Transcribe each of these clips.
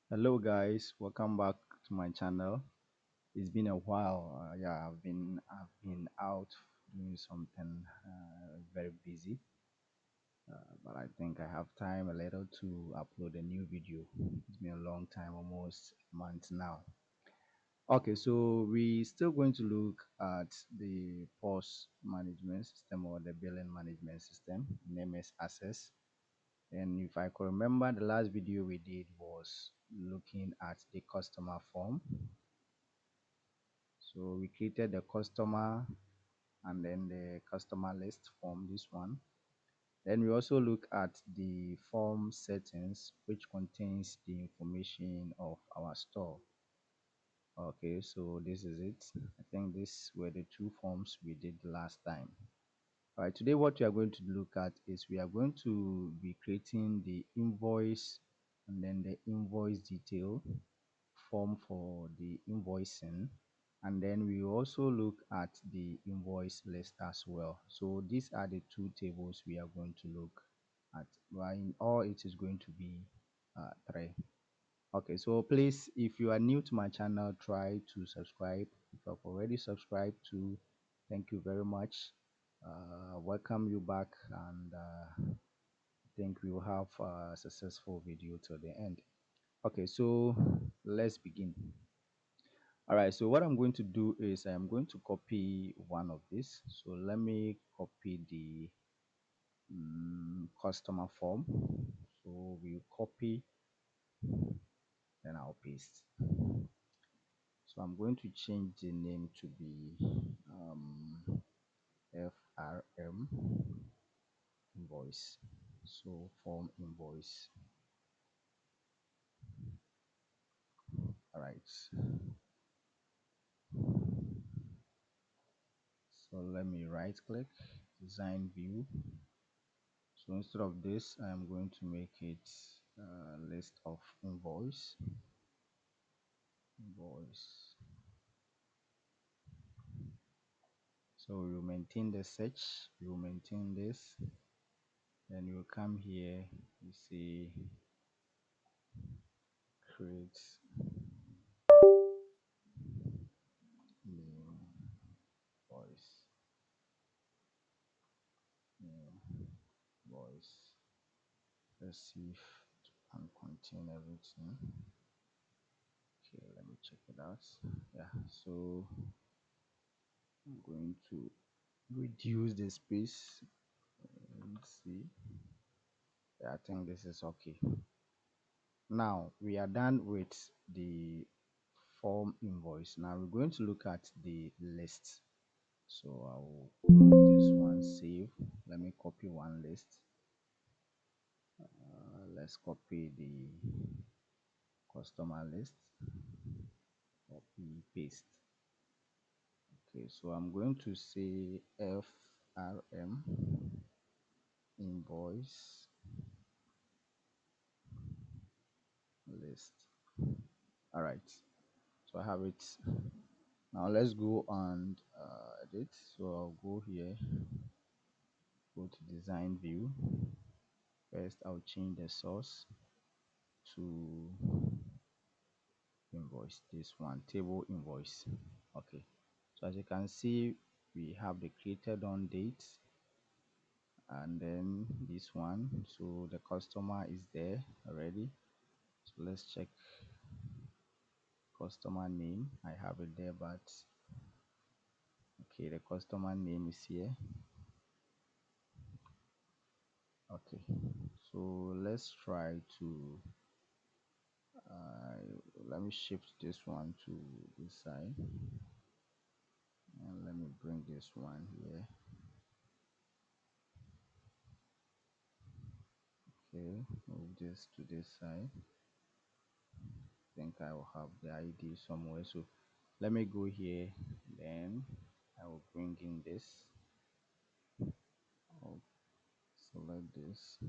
Hello guys, welcome back to my channel. It's been a while. Yeah, I've been out doing something very busy, but I think I have time a little to upload a new video. It's been a long time, almost a month now. Okay, so we still going to look at the POS management system or the billing management system, name is Access. And if I could remember, the last video we did was looking at the customer form. So we created the customer and then the customer list form, this one. Then we also look at the form settings, which contains the information of our store. Okay, so this is it. I think these were the two forms we did last time. All right, today what we are going to look at is we are going to be creating the invoice and then the invoice detail form for the invoicing, and then we also look at the invoice list as well. So these are the two tables we are going to look at. Well, in all it is going to be three. Okay, so please, if you are new to my channel, try to subscribe. If you have already subscribed to, thank you very much. Welcome you back, and I think we will have a successful video till the end. Okay, so let's begin. All right, so what I'm going to do is I'm going to copy one of these. So let me copy the customer form. So we copy, then I'll paste. So I'm going to change the name to be FRM invoice. So form invoice. All right. So let me right click, design view. So instead of this, I'm going to make it list of invoice. So you maintain the search, you maintain this, then you come here, you see create new voice, new voice. Let's see if it can contain everything. Okay, let me check it out. Yeah, so I'm going to reduce the space. Let's see. Yeah, I think this is okay. Now we are done with the form invoice. Now we're going to look at the list. So I will close this one, save. Let me copy one list. Let's copy the customer list. Copy, paste. Okay, so I'm going to say FRM invoice list. All right, so I have it. Now let's go and edit. So I'll go here, go to design view. First I'll change the source to invoice, this one, table invoice. Okay, so as you can see, we have the created on date and then this one. So the customer is there already. So let's check customer name. I have it there, but okay, the customer name is here. Okay, so let's try to let me shift this one to this side, and let me bring this one here. Okay, move this to this side. I think I will have the ID somewhere, so let me go here, then I will bring in this. I'll select this,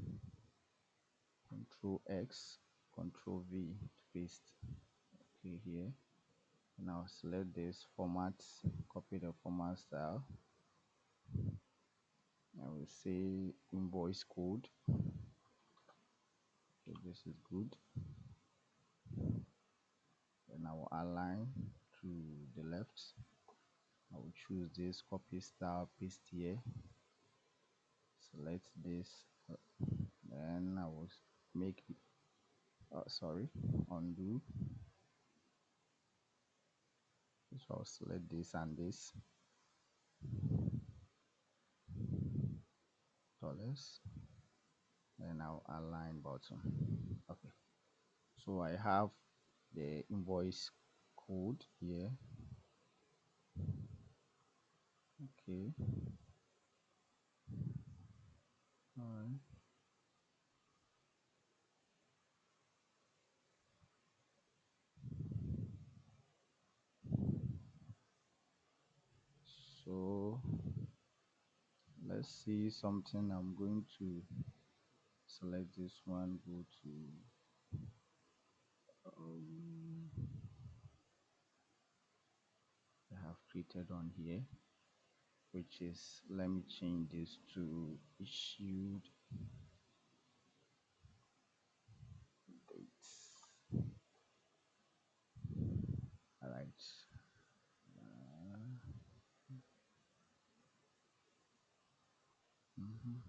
Control X, Control V to paste. Okay, here. Now select this format, copy the format style. I will say invoice code. Okay, this is good. I will align to the left. I will choose this copy style, paste here, select this, then I will make sorry, undo. So I'll select this and this, dollars, then I'll align bottom. Okay, so I have the invoice code here. Okay, all right. So let's see something. I'm going to select this one, go to um, I have created on here, which is, let me change this to issued dates. All right. Mhm.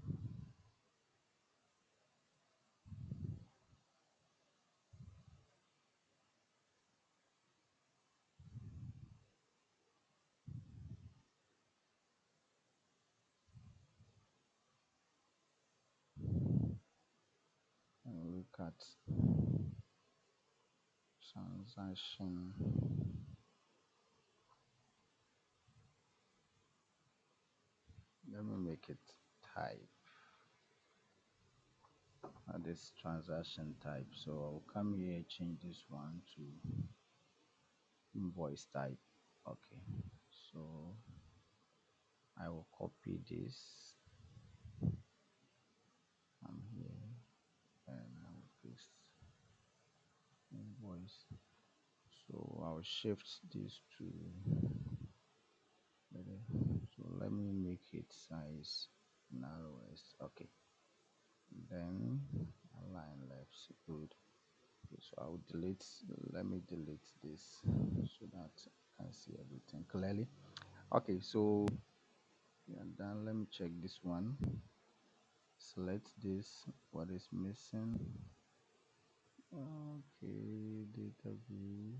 And look at transaction. Let me make it type. This transaction type. So I'll come here, change this one to invoice type. Okay. So I will copy this from here and I will paste invoice. So I'll shift this to so let me make it size narrowest. Okay. Then align left. Good. Okay, so I will delete, let me delete this so that I can see everything clearly. Okay, so yeah, then let me check this one. Select this, what is missing. Okay, data view.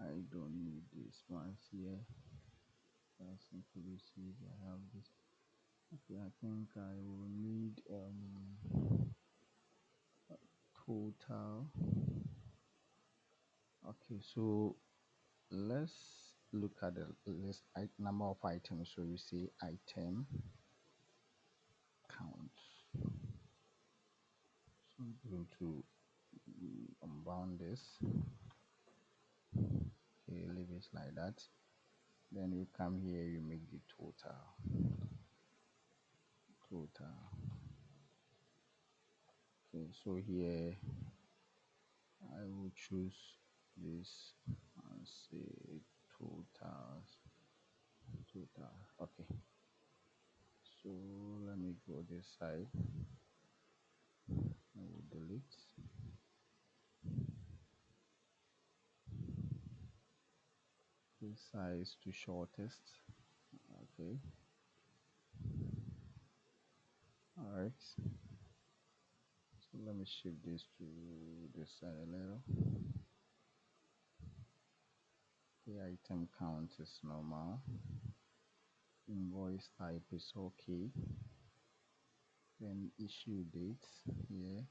I don't need this one here. Simply receive. I have this. Okay, I think I will need total. Okay, so let's look at the list number of items. So you see item count. So I'm going to unbound this. Okay, leave it like that. Then you come here, you make the total. Okay, so here I will choose this and say totals. Total. Okay, so let me go this side. I will delete this size to shortest. Okay, all right. So let me shift this to this side a little. The item count is normal. Invoice type is okay. Then issue date here.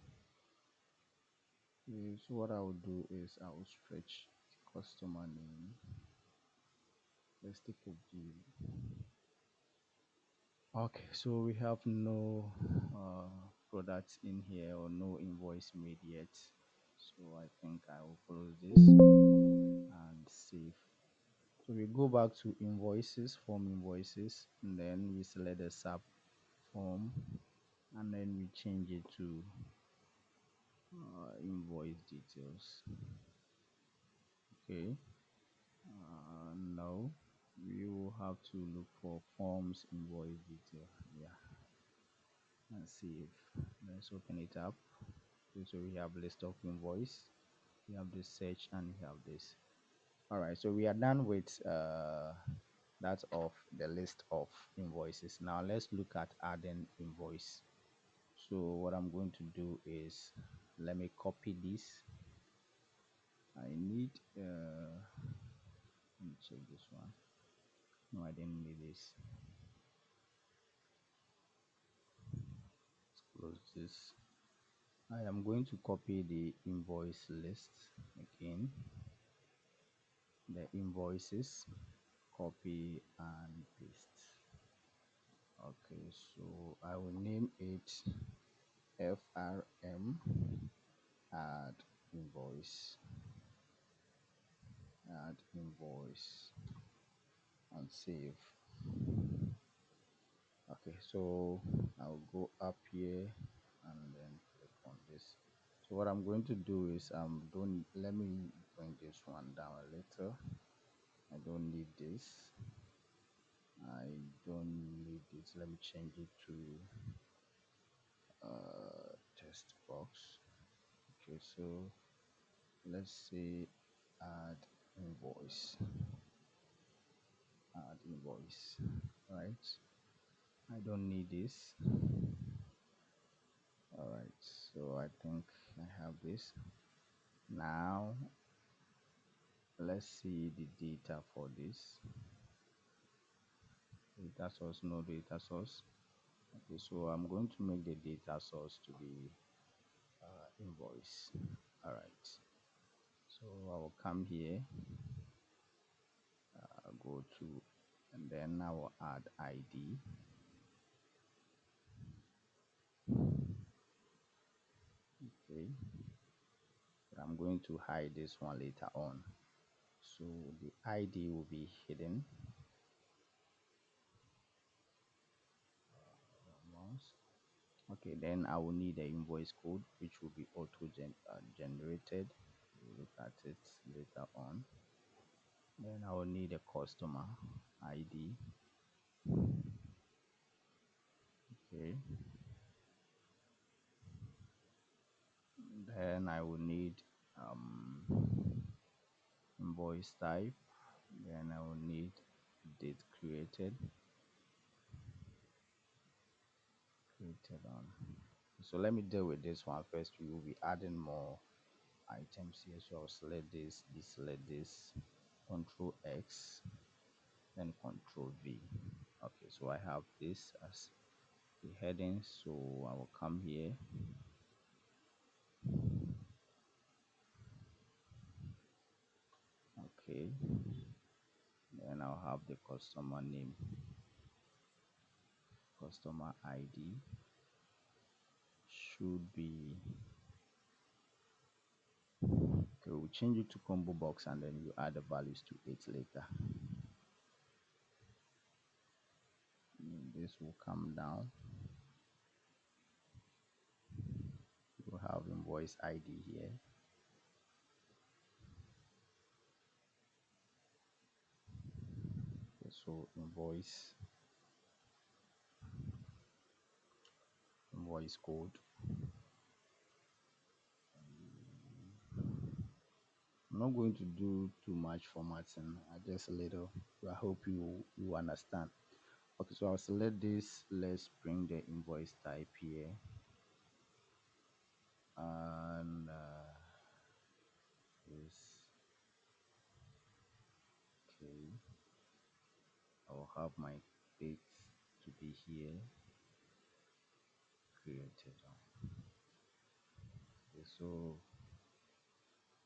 Okay, so what I will do is I will stretch the customer name. Let's take a view. Okay, so we have no products in here or no invoice made yet. So I think I will close this and save. So we go back to invoices, form invoices, and then we select the sub form, and then we change it to invoice details. Okay. No, we will have to look for forms invoice detail. Yeah, let's see if let's open it up. Okay, so we have list of invoice. You have this search and you have this. All right, so we are done with that of the list of invoices. Now let's look at adding invoice. So what I'm going to do is, let me copy this. I need let me check this one. No, I didn't need this. Let's close this. I am going to copy the invoice list again, the invoices, copy and paste. Okay, so I will name it FRM add invoice, add invoice, and save. Okay, so I'll go up here and then click on this. So what I'm going to do is don't let me bring this one down a little. I don't need this. I don't need this. Let me change it to text box. Okay, so let's say add invoice, add invoice, right? I don't need this. All right, so I think I have this. Now let's see the data for this. Data source, no data source. Okay, so I'm going to make the data source to be invoice. All right, so I will come here, go to, and then I will add ID. Okay, but I'm going to hide this one later on. So the ID will be hidden once. Okay, then I will need the invoice code, which will be generated. We'll look at it later on. Then I will need a customer ID. Okay, then I will need um, invoice type. Then I will need date created on. So let me deal with this one first. We will be adding more items here, so I'll select this, deselect this, Control X, then Control V. Okay, so I have this as the heading, so I will come here, okay, then I'll have the customer name, customer ID should be, okay, we'll change it to combo box and then you add the values to it later. This will come down. We'll have invoice ID here. Okay, so invoice code. I'm not going to do too much formatting, just a little. I hope you understand. Okay, so I'll select this. Let's bring the invoice type here, and this. Okay, I'll have my date to be here created. Okay, so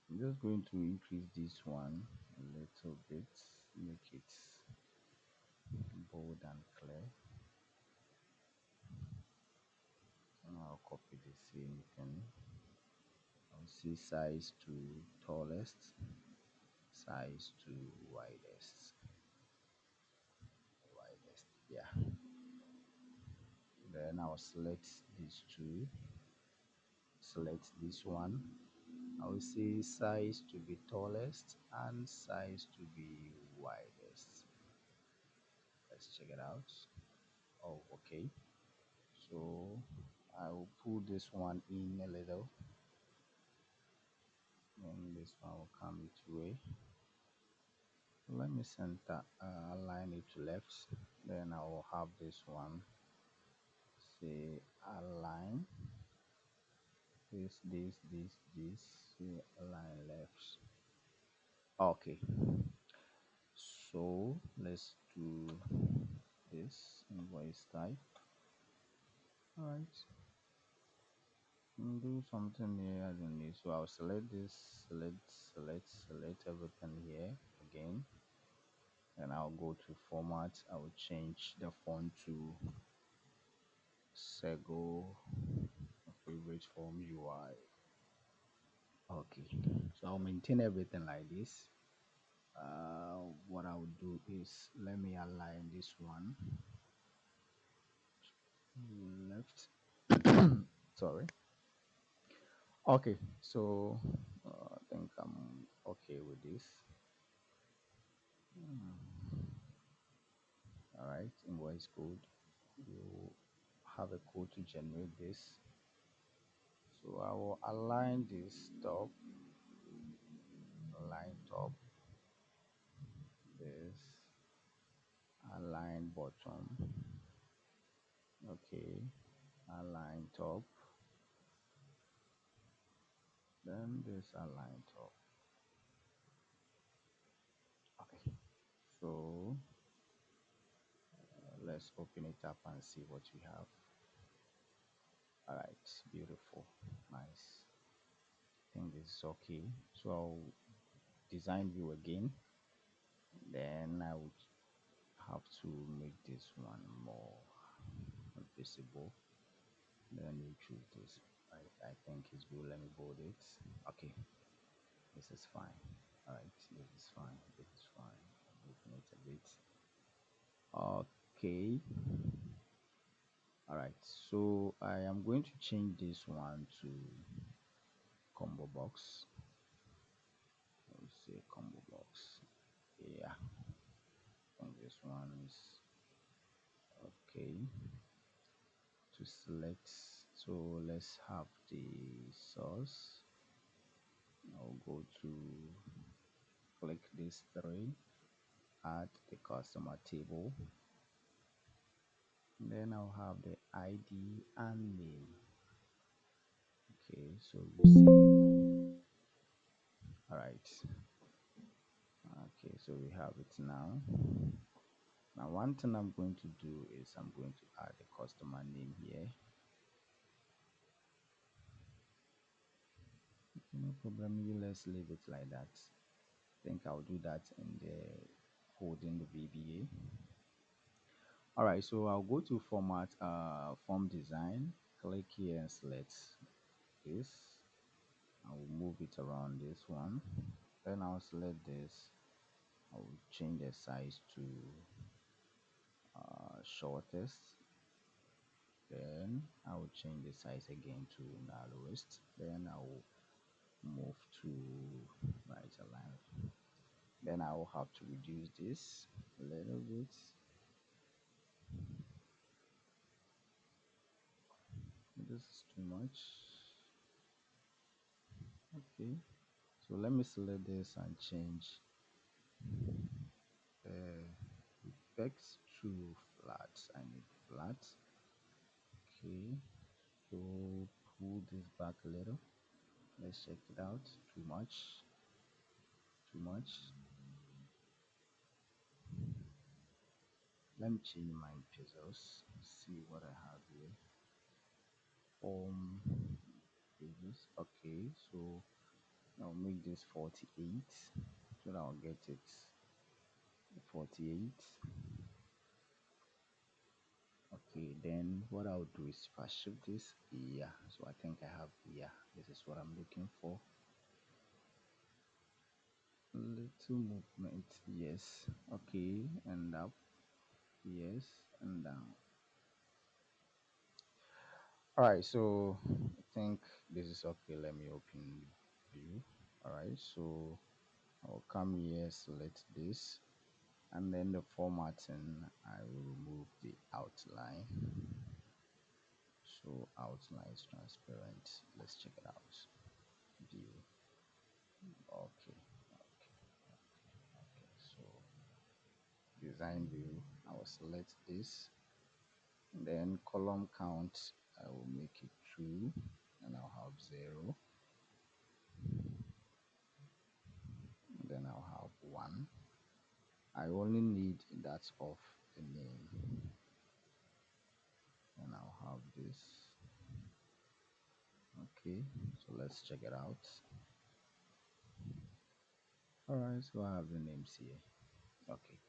I'm just going to increase this one a little bit, make it bold and clear. And I'll copy the same thing. I'll see size to tallest, size to widest, widest. Yeah. Then I'll select these two, select this one. I will see size to be tallest and size to be widest. Let's check it out. Oh, okay. So I will pull this one in a little. and this one will come its way. Let me center, align it to left. Then I will have this one say align this, say align left. Okay, so let's do this invoice type. All right, do something here I don't need. So I'll select this, select everything here again. And I'll go to format. I will change the font to Sego favorite form UI. Okay, so I'll maintain everything like this. What I'll do is let me align this one left. Sorry. Okay, so I think I'm okay with this. All right, invoice code. You have a code to generate this. So I will align this top, align top, this, align bottom. Okay, align top, then this align top. Okay, so let's open it up and see what we have. All right, beautiful, nice. I think this is okay. So I'll design view again. Then I would have to make this one more visible. Then you choose this. I think it's good. Let me bold it. Okay, this is fine. All right, this is fine. This is fine. Open it a bit. Okay. All right. So I am going to change this one to combo box. Let me say combo box. Yeah. I think this one is okay to select. So let's have the source. I'll go to click this three, add the customer table. Then I'll have the ID and name. Okay, so receive. All right. Okay, so we have it now. Now, one thing I'm going to do is I'm going to add the customer name here. Okay, no problem. You let's leave it like that. I think I'll do that in the holding the VBA. All right, so I'll go to format, form design. Click here and select this. I will move it around this one. Then I'll select this. I will change the size to shortest. Then I will change the size again to narrowest. Then I will move to right align. Then I will have to reduce this a little bit. This is too much. Okay, so let me select this and change effects to flat. I need flat. Okay, so pull this back a little. Let's check it out. Too much, too much. Let me change my pixels. See what I have here. Pages. Okay, so I'll make this 48 so that I'll get it 48. Okay, then what I'll do is if I shift this, yeah, so I think I have, yeah, this is what I'm looking for. Little movement, yes. Okay, and up, yes, and down. All right, so I think this is okay. Let me open view. All right, so I'll come here, select this, and then the formatting, I will remove the outline. So outline is transparent. Let's check it out. View. design view, I will select this. Then column count, I will make it 2, and I'll have 0. Then I'll have 1. I only need that of the name. And I'll have this. Okay, so let's check it out. Alright, so I have the names here. Okay,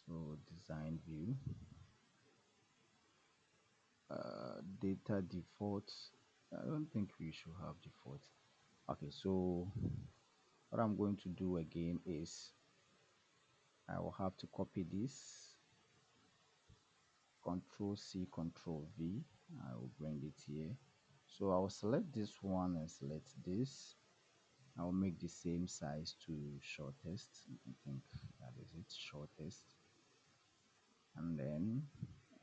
so design view, data default. I don't think we should have default. Okay, so what I'm going to do again is I will have to copy this, Control C, Control V. I will bring it here. So I will select this one and select this. I will make the same size to shortest. I think that is it, shortest. And then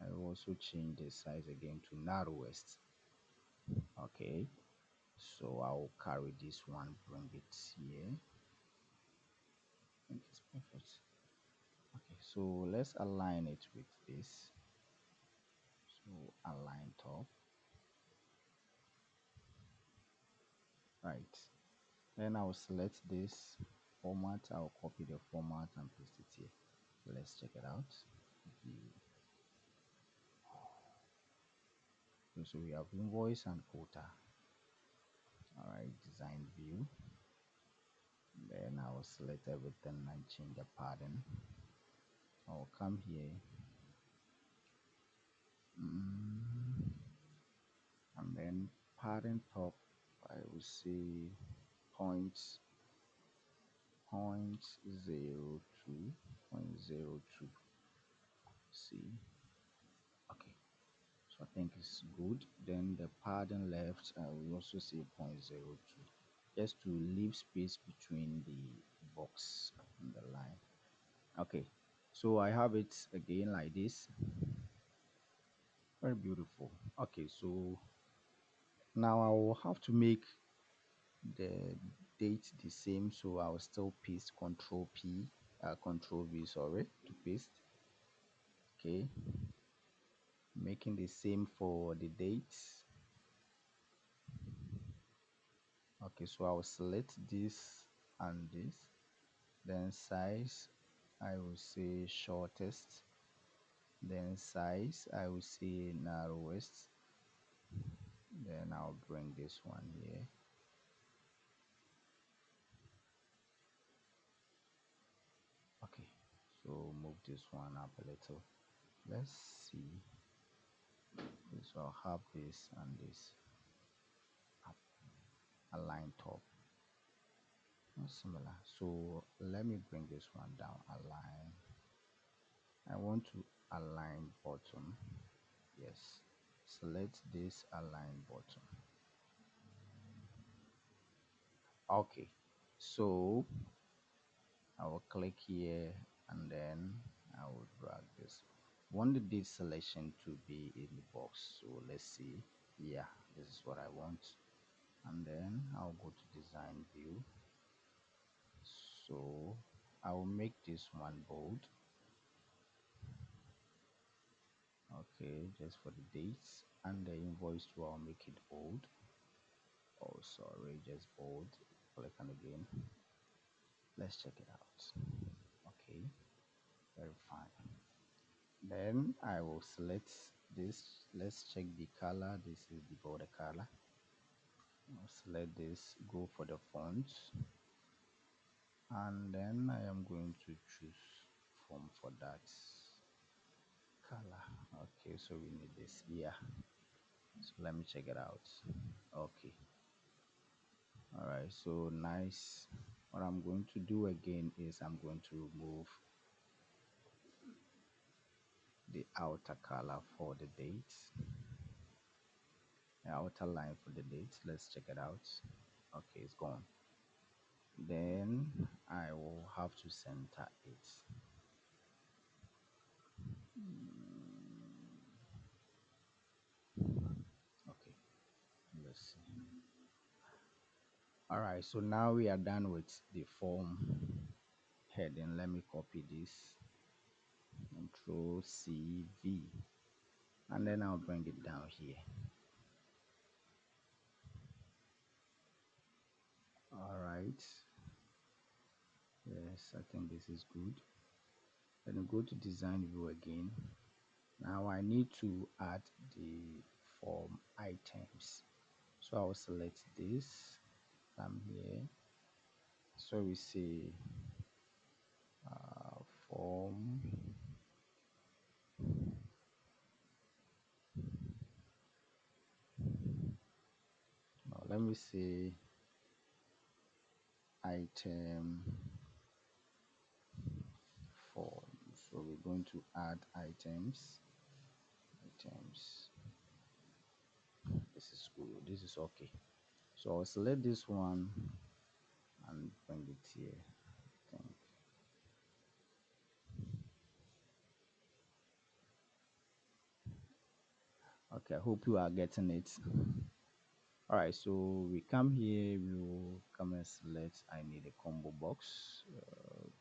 I will also change the size again to narrowest. Okay, so I'll carry this one, bring it here. I think it's perfect. Okay, so let's align it with this. So align top. Right. Then I'll select this format. I'll copy the format and paste it here. Let's check it out. View. So we have invoice and quota. All right, design view. Then I will select everything and change the pattern. I'll come here, and then pattern top, I will say points 0.02, 0.02. See, okay, so I think it's good. Then the pattern left, I will also say 0.02, just to leave space between the box and the line. Okay, so I have it again like this. Very beautiful. Okay, so now I will have to make the date the same, so I'll still paste Control P, Control V, sorry, to paste. Okay, making the same for the dates. Okay, so I'll select this and this. Then size, I will say shortest. Then size, I will say narrowest. Then I'll bring this one here. Okay, so move this one up a little. Let's see. Okay, so I'll have this and this up, align top, not similar. So let me bring this one down, align. I want to align bottom. Yes, select this, align bottom. Okay, so I will click here and then I will drag this. Want the date selection to be in the box, so let's see. Yeah, this is what I want. And then I'll go to design view. So I will make this one bold. Okay, just for the dates, and the invoice too, I'll make it bold. Oh, sorry, just bold. Click on again. Let's check it out. Okay, very fine. Then I will select this. Let's check the color. This is the border color. I'll select this, go for the font, and then I am going to choose form for that color. Okay, so we need this here. So let me check it out. Okay, all right, so nice. What I'm going to do again is I'm going to remove the outer color for the dates, the outer line for the dates. Let's check it out. Okay, it's gone. Then I will have to center it. Okay, let's see. All right, so now we are done with the form heading. Let me copy this. Control C V, and then I'll bring it down here. All right. Yes, I think this is good. Then we go to design view again. Now I need to add the form items. So I'll select this, come here. So we say form. Now let me say item form. So we're going to add items. Items. This is good. This is okay. So I'll select this one and bring it here. I think. Okay, I hope you are getting it. All right, so we come here, we will come and select, I need a combo box.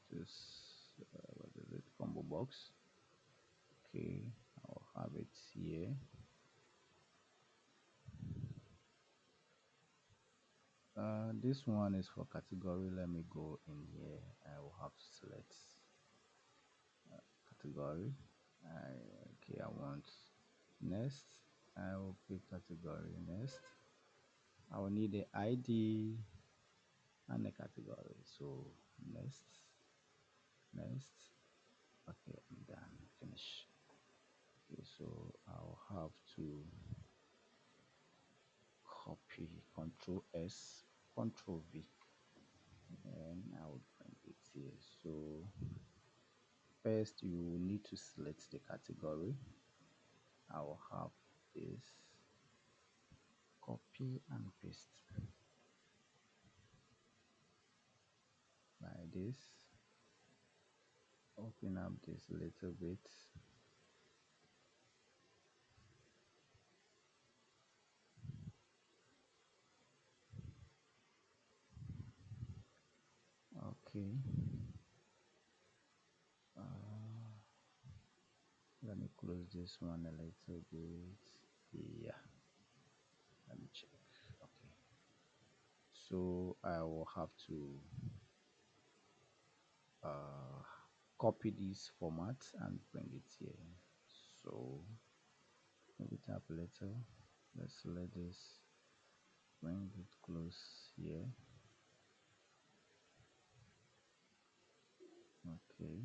This, what is it, combo box. Okay, I'll have it here. This one is for category. Let me go in here. I will have to select category. Okay, I want next. I will pick category next. I will need the ID and the category. So next, next. Okay, I'm done. Finish. Okay, so I'll have to copy Control S, Control V, and I will bring it here. So first you will need to select the category. I will have this, copy and paste like this. Open up this a little bit. Okay. Uh, Let me close this one a little bit. Yeah. Let me check. Okay. So I will have to uh, copy this format and bring it here. So move it up a little. Let's let this, bring it close here. Okay,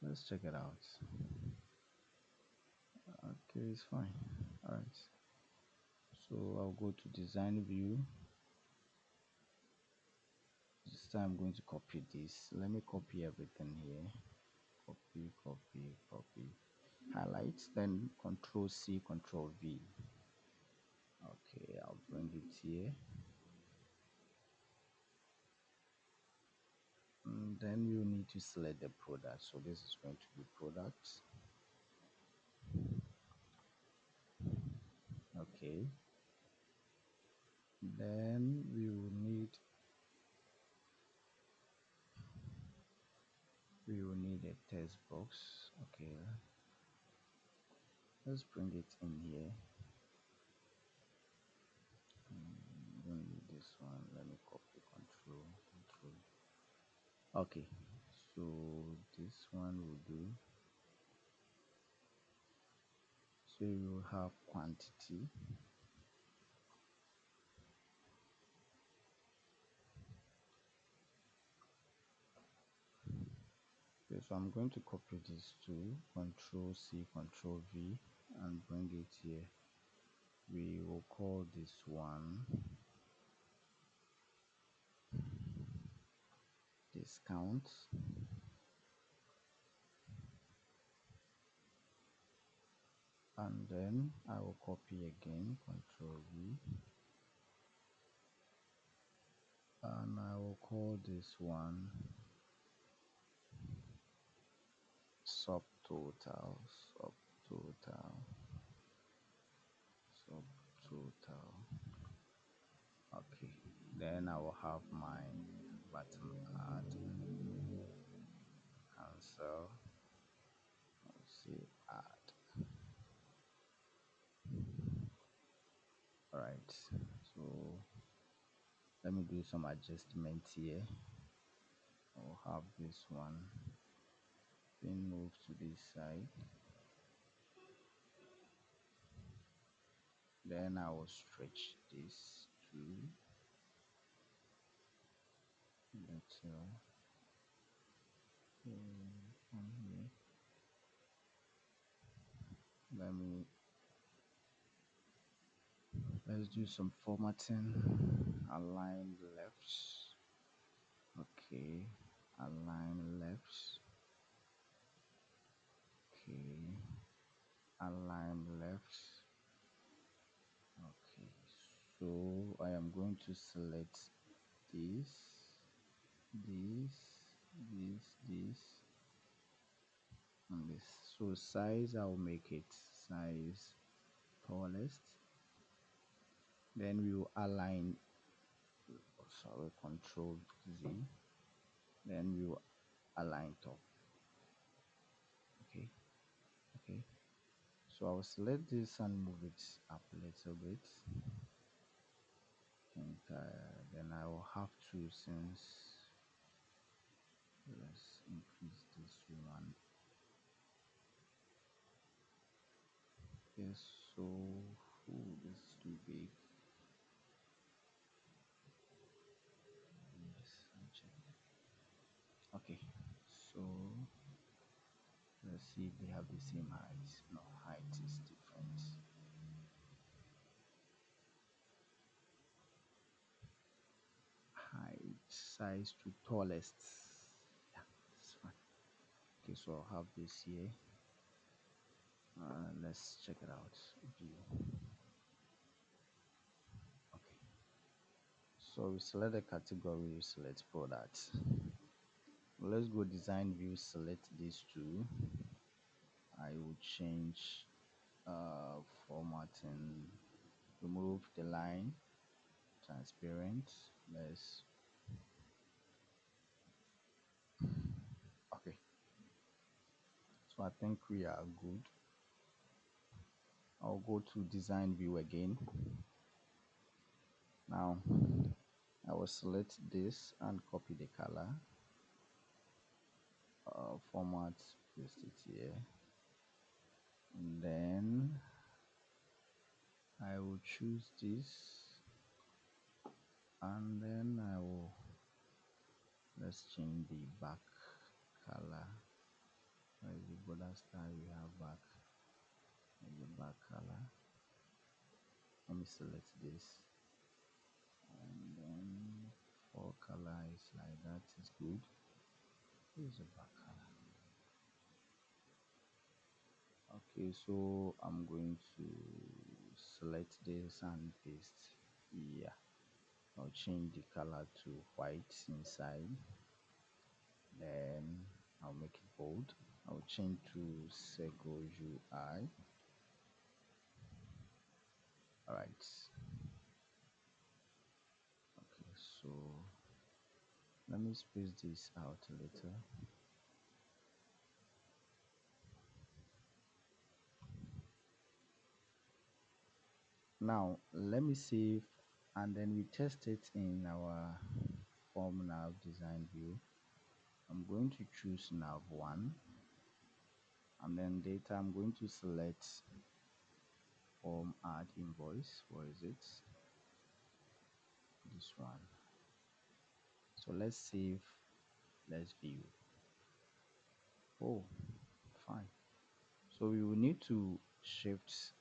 let's check it out. Okay, it's fine. All right, so I'll go to design view. This time I'm going to copy this. Let me copy everything here. Copy, copy, copy, highlight, then Control C, Control V. Okay, I'll bring it here. Then you need to select the product. So this is going to be products. Okay, then we will need a text box. Okay, let's bring it in here. Don't need this one. Let me copy control. Okay, so this one will do. So you have quantity. Okay, so I'm going to copy this to Control C, Control V, and bring it here. We will call this one discount. And then I will copy again, Control V, and I will call this one subtotal, subtotal, subtotal. Okay, then I will have my button add cancel. Let's see, add. All right, so let me do some adjustments here. I'll have this one being moved to this side. Then I will stretch this to little on here. Let's do some formatting. Align left. Okay. Align left. Okay. Align left. Okay. So I am going to select this, this, this, and this. So size, I will make it size tallest. Then we will align, sorry, Control Z. Then we will align top. Okay, okay. So I'll select this and move it up a little bit. And then I will have to, since let's increase this one. Yes, so this is too big. Yes, okay, so let's see if they have the same height. No, height is different. Height, size to tallest. Yeah, that's fine. Okay, so I'll have this here. Let's check it out. View. Okay. So we select the category, we select products. Let's go design view, select these two. I will change formatting, remove the line, transparent. Let's, okay. So I think we are good. I'll go to design view again. Now I will select this and copy the color. Format, paste it here. And then I will choose this, and then I will, let's change the back color. Where is the border style? We have back, the back color. Let me select this, and then for color is like that, is good. Here's the back color. Okay, so I'm going to select this and paste. Yeah, I'll change the color to white inside. Then I'll make it bold. I'll change to Sego UI. All right. Okay, so let me space this out a little. Now let me save, and then we test it in our form nav design view. I'm going to choose nav 1, and then data, I'm going to select form add invoice. Where is it? This one. So let's save, let's view. Oh, fine. So we will need to shift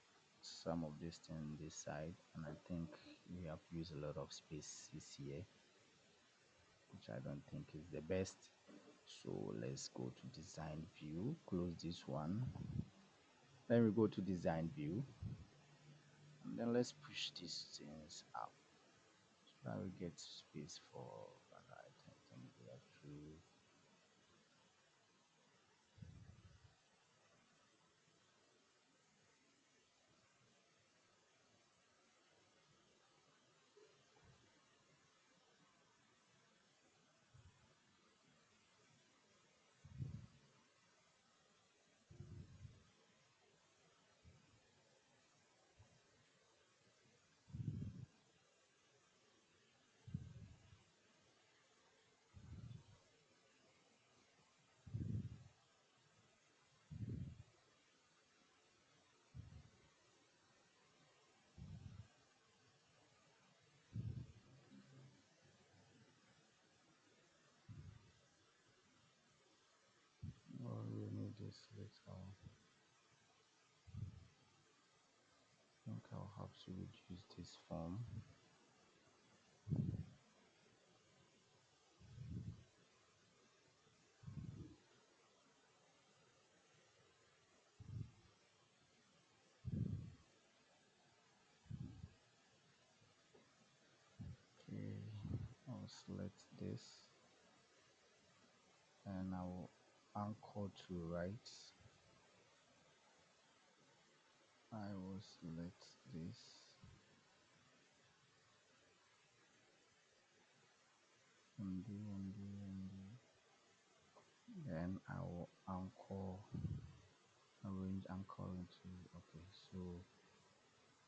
some of this thing this side, and I think we have used a lot of spaces here, which I don't think is the best. So let's go to design view, close this one, then we go to design view, and then let's push these things up so that we get space for, I think we have to, I think I'll have to reduce this form. Okay, I'll select this and I will anchor to right. I will select this, undo. Then I will anchor, arrange anchor into, okay, so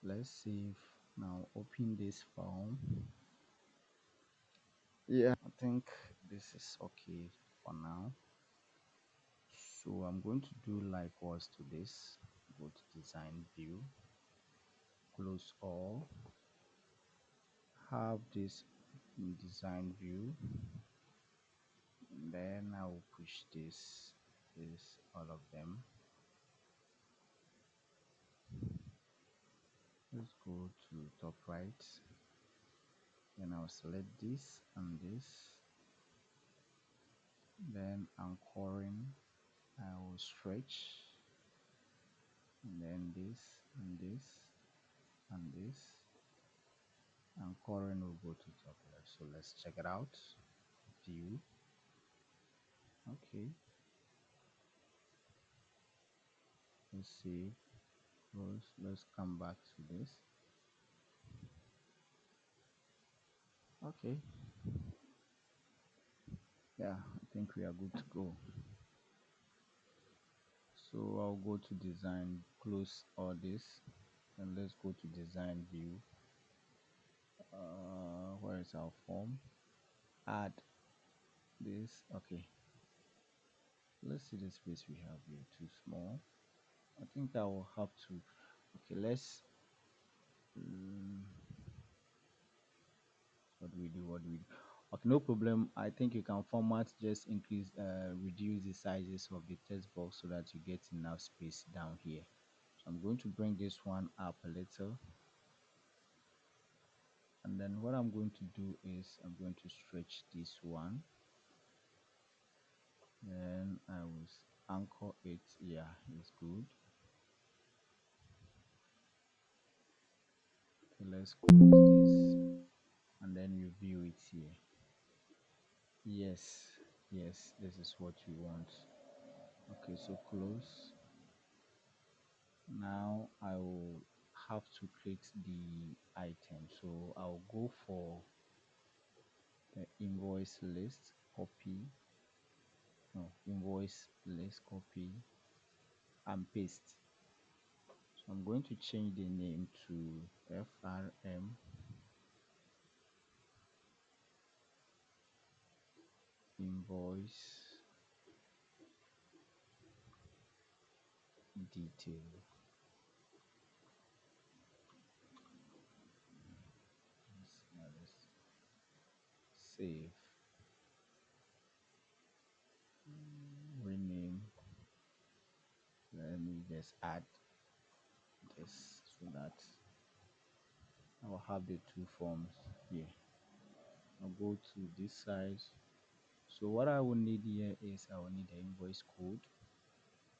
let's save. Now open this form. Yeah, I think this is okay for now. So I'm going to do likewise to this. Go to design view, close all, have this in design view, and then I will push this all of them. Let's go to top right, then I'll select this and this, then anchoring, I will stretch, and then this and this and this, anchoring will go to top left. So let's check it out. View, okay, let's see, close, let's come back to this. Okay, yeah, I think we are good to go. So I'll go to design, close all this, and let's go to design view. Where is our form? Add this. Okay, let's see the space we have here, too small. I think I will have to, okay, let's mm, what do we do? Okay, no problem. I think you can format, just increase reduce the sizes of the text box so that you get enough space down here. So I'm going to bring this one up a little, and then what I'm going to do is I'm going to stretch this one, then I will anchor it. Yeah, it's good. Okay, let's close this and then you view it here. Yes, yes, this is what you want. Okay, so close. Now I will have to create the item, so I'll go for the invoice list, copy, no, invoice list, copy and paste. So I'm going to change the name to FRM invoice detail. Let's save, rename. Let me just add this so that I'll have the two forms here. I'll go to this side. So what I will need here is I will need the invoice code.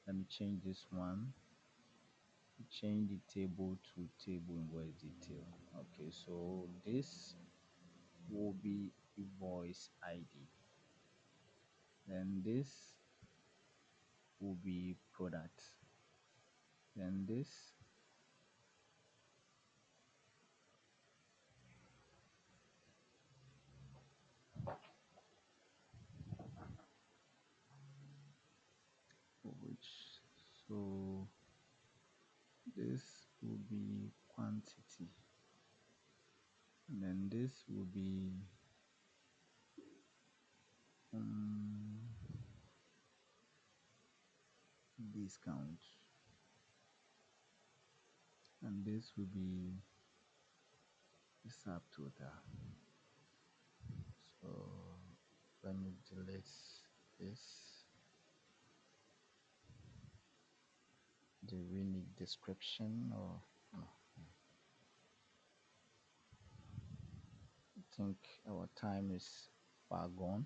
Let me change this one. Change the table to table invoice detail. Okay, so this will be invoice ID. Then this will be product. Then this which, so this will be quantity, and then this will be um, discount, and this will be the subtotal. So let me delete this. Do we need description or no? I think our time is far gone.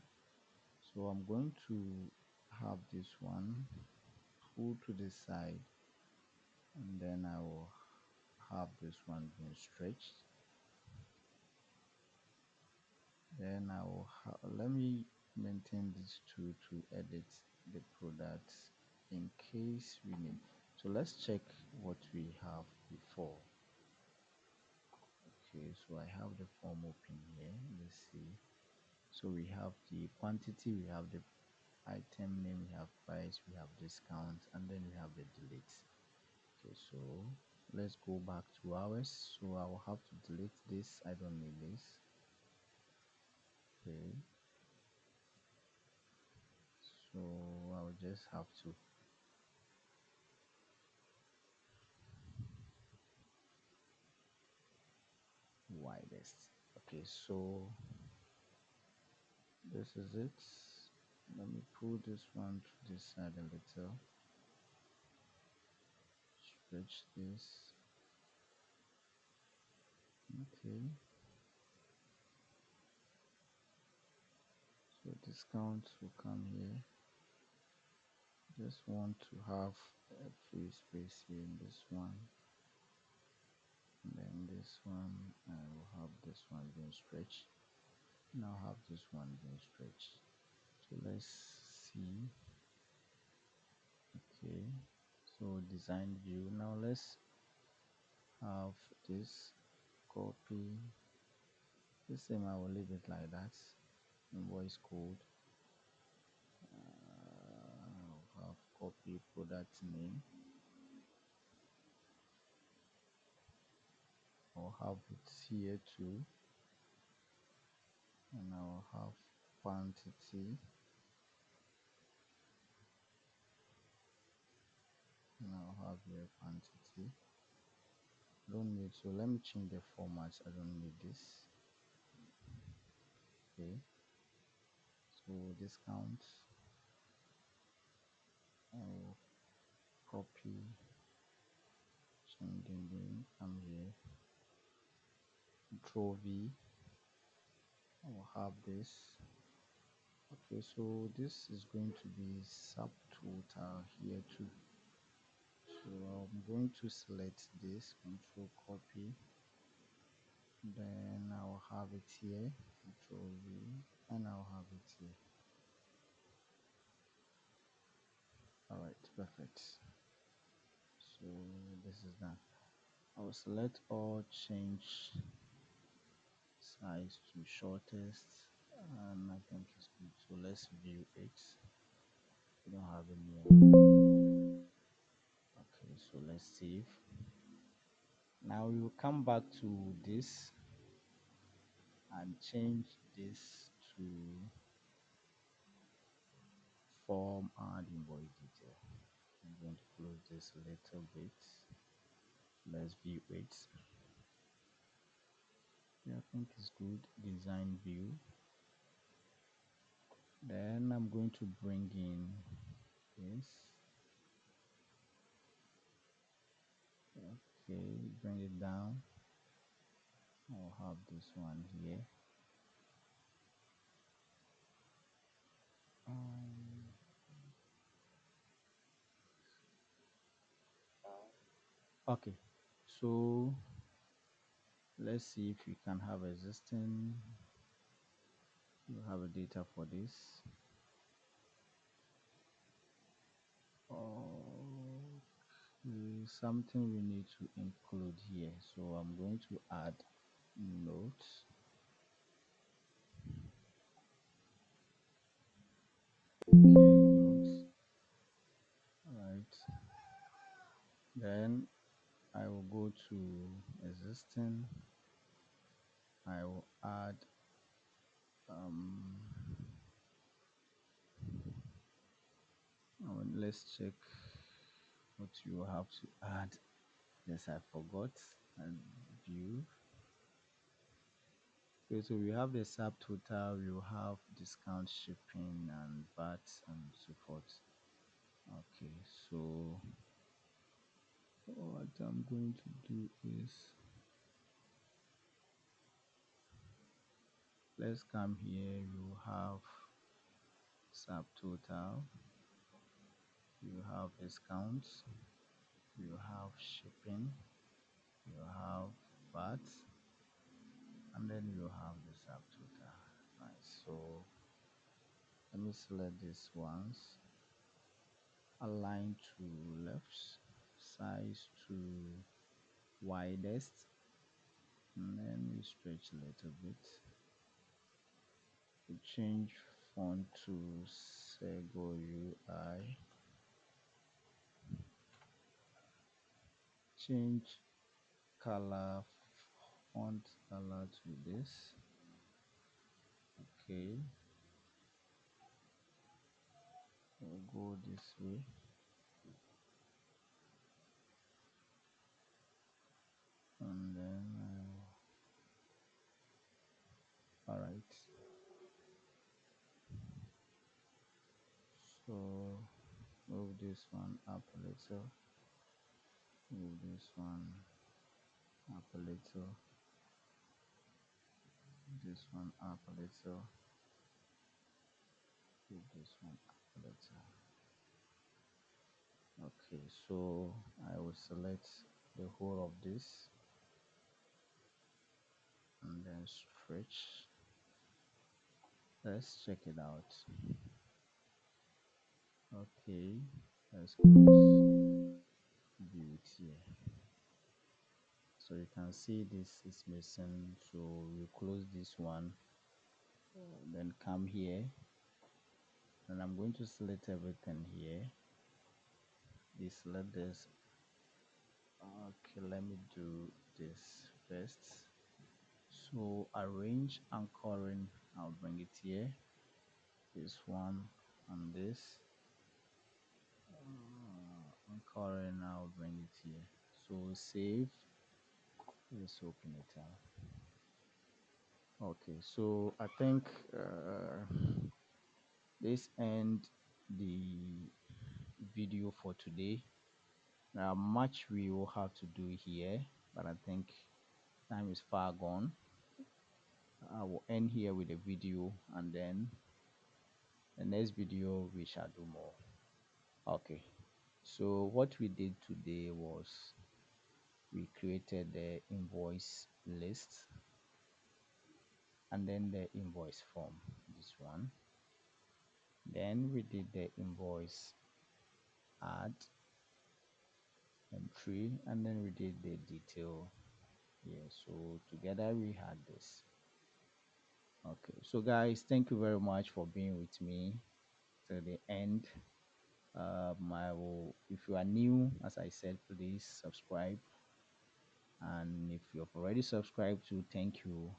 So I'm going to have this one pull to the side, and then I will have this one being stretched. Then I will let me maintain these two to edit the product in case we need. So let's check what we have before. Okay, so I have the form open here. Let's see. So we have the quantity, we have the item name, we have price, we have discount, and then we have the delete. Okay, so let's go back to ours. So I will have to delete this. I don't need this. Okay, so I will just have to widest. Okay, so this is it. Let me pull this one to this side a little. Stretch this. Okay, so discount will come here. Just want to have a free space here in this one, and then this one. I will have this one being stretched. Now have this one being stretched. So let's see. Okay, so design view. Now let's have this copy. The same, I will leave it like that. Invoice code. I'll have copy product name. I'll have it here too, and I'll have quantity, and I'll have here quantity. Don't need, so let me change the format. I don't need this. Okay, so discount. I'll copy, change the name, come here, control V. I'll have this. Okay, so this is going to be subtotal here too. So I'm going to select this, control copy, then I'll have it here, control V, and I'll have it here. All right, perfect. So this is done. I will select all, change size to shortest, and I think it's good. So let's view it. We don't have any more. Okay, so let's save. Now we will come back to this and change this to form and invoice detail. I'm going to close this a little bit. Let's view it. Yeah, I think it's good. Design view. Then I'm going to bring in this. Okay, bring it down. I'll have this one here. Okay, so let's see if we can have existing. You have a data for this. Oh, something we need to include here. So I'm going to add notes. Okay, notes. Right. Then I will go to existing. I will add let's check what you have to add. Yes, I forgot. And view. Okay, so we have the subtotal, we will have discount, shipping, and VAT, and so forth. Okay, so what I'm going to do is, let's come here. You have subtotal, you have discounts, you have shipping, you have VAT, and then you have the subtotal. Nice. So let me select these ones. Align to left, size to widest, and then we stretch a little bit. We change font to Sego UI. Change color, font color to this. Okay, we'll go this way, and then all right. So move this one up a little, move this one up a little, this one up a little, move this one up a little. Okay, so I will select the whole of this and then stretch. Let's check it out. Okay, let's close, view it here. So you can see this is missing, so we close this one, then come here, and I'm going to select everything here. Select this. Okay, let me do this first. So arrange anchoring, I'll bring it here, this one and this. Anchoring, I'll bring it here. So save. Let's open it up. Okay, so I think this end the video for today. There are much we will have to do here, but I think time is far gone. I will end here with a video, and then the next video we shall do more. Okay, so what we did today was we created the invoice list and then the invoice form, this one. Then we did the invoice add entry, and then we did the detail here. So together we had this. Okay, so guys, thank you very much for being with me till the end. I will, if you are new, as I said, please subscribe, and if you have already subscribed to, thank you.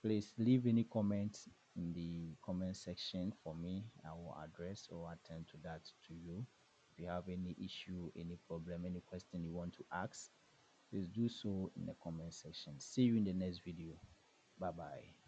Please leave any comments in the comment section for me. I will address or attend to that to you. If you have any issue, any problem, any question you want to ask, please do so in the comment section. See you in the next video. Bye bye.